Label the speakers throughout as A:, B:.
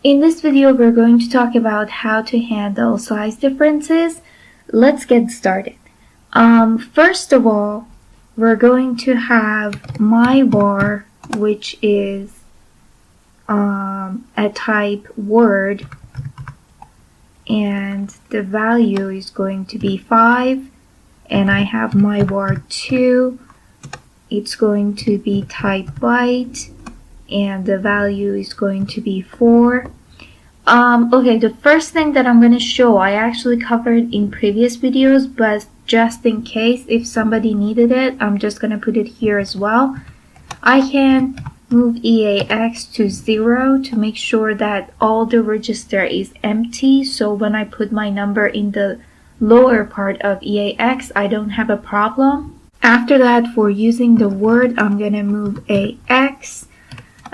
A: In this video, we're going to talk about how to handle size differences. Let's get started. First of all, we're going to have my var, which is a type word, and the value is going to be 5, and I have my var 2, it's going to be type byte, and the value is going to be 4. Okay, the first thing that I'm going to show I actually covered in previous videos, but just in case if somebody needed it, I'm just going to put it here as well. I can move EAX to 0 to make sure that all the register is empty, so when I put my number in the lower part of EAX, I don't have a problem. After that, for using the word, I'm going to move AX,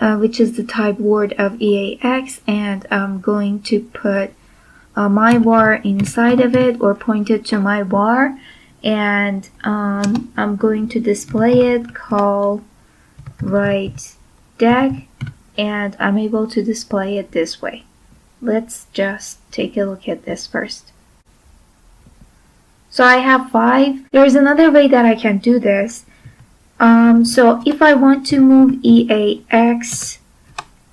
A: which is the type word of EAX, and I'm going to put my var inside of it or point it to my var, and I'm going to display it, call write deck, and I'm able to display it this way. Let's just take a look at this first. So I have 5. There's another way that I can do this. So if I want to move EAX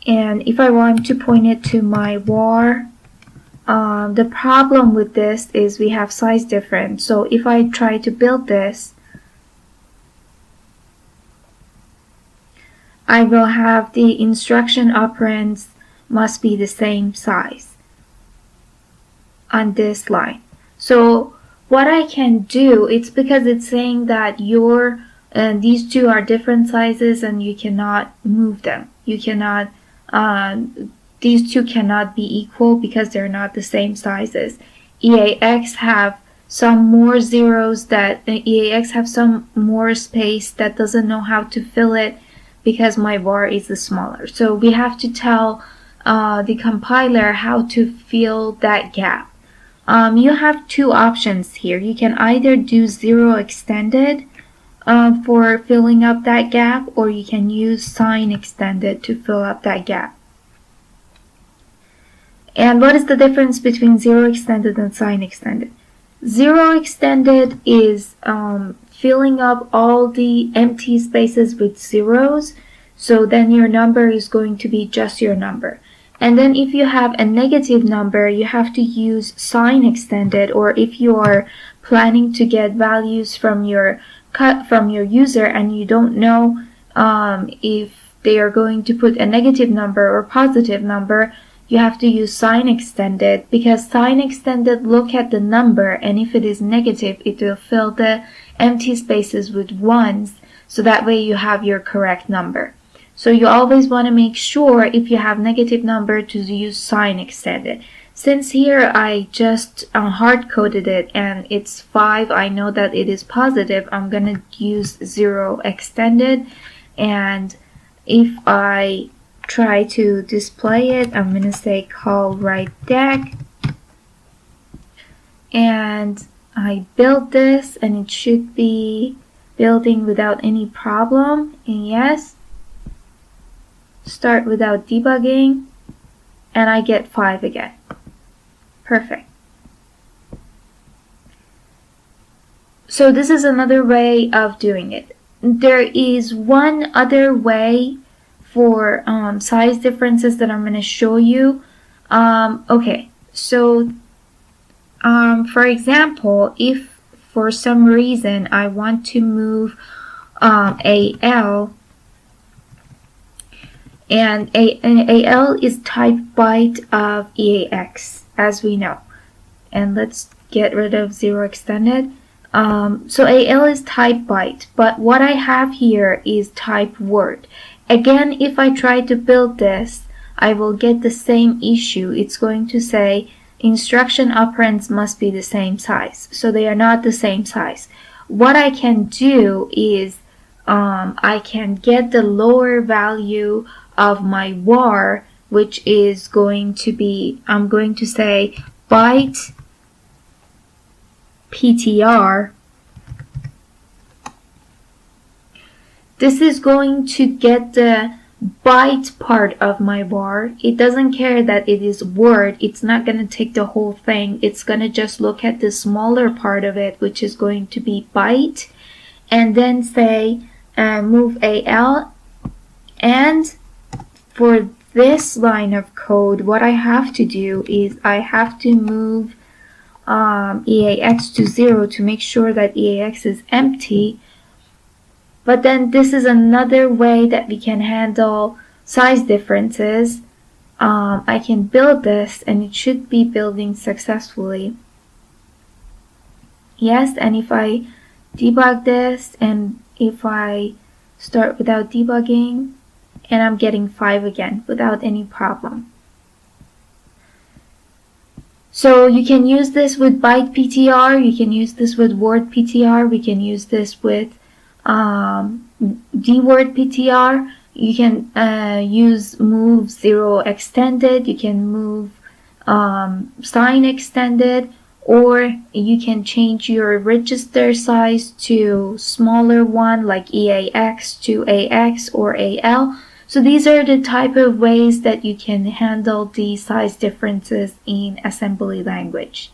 A: and if I want to point it to my var, the problem with this is we have size difference. So if I try to build this, I will have the instruction operands must be the same size on this line. So what I can do, it's because it's saying that these two are different sizes and you cannot move them. You cannot, these two cannot be equal because they're not the same sizes. EAX have some more zeros that EAX have some more space that doesn't know how to fill it because my var is the smaller. So we have to tell the compiler how to fill that gap. You have two options here. You can either do 0 extended for filling up that gap, or you can use sign extended to fill up that gap. And what is the difference between 0 extended and sign extended? 0 extended is filling up all the empty spaces with zeros, so then your number is going to be just your number. And then if you have a negative number, you have to use sign extended, or if you are planning to get values from your user and you don't know if they are going to put a negative number or positive number, you have to use sign extended, because sign extended look at the number, and if it is negative, it will fill the empty spaces with ones, so that way you have your correct number. So you always want to make sure if you have negative number to use sign extended. Since here I just hard-coded it and it's 5, I know that it is positive, I'm going to use 0 extended, and if I try to display it, I'm going to say call write deck, and I build this and it should be building without any problem, and yes, start without debugging, and I get 5 again. Perfect. So this is another way of doing it. There is one other way for size differences that I'm going to show you. Okay, so for example, if for some reason I want to move AL, and AL is type byte of EAX, as we know. And let's get rid of 0 extended. So AL is type byte, but what I have here is type word. Again, if I try to build this, I will get the same issue. It's going to say instruction operands must be the same size. So they are not the same size. What I can do is I can get the lower value of my var, which is going to be, I'm going to say byte PTR. This is going to get the byte part of my bar. It doesn't care that it is word. It's not going to take the whole thing. It's going to just look at the smaller part of it, which is going to be byte, and then say move AL. And for this line of code, what I have to do is I have to move EAX to 0 to make sure that EAX is empty. But then this is another way that we can handle size differences. I can build this and it should be building successfully. Yes, and if I debug this and if I start without debugging, and I'm getting 5 again without any problem. So you can use this with byte PTR, you can use this with word PTR, we can use this with dword PTR. You can use move 0 extended, you can move sign extended, or you can change your register size to smaller one like EAX to AX or AL. So these are the type of ways that you can handle the size differences in assembly language.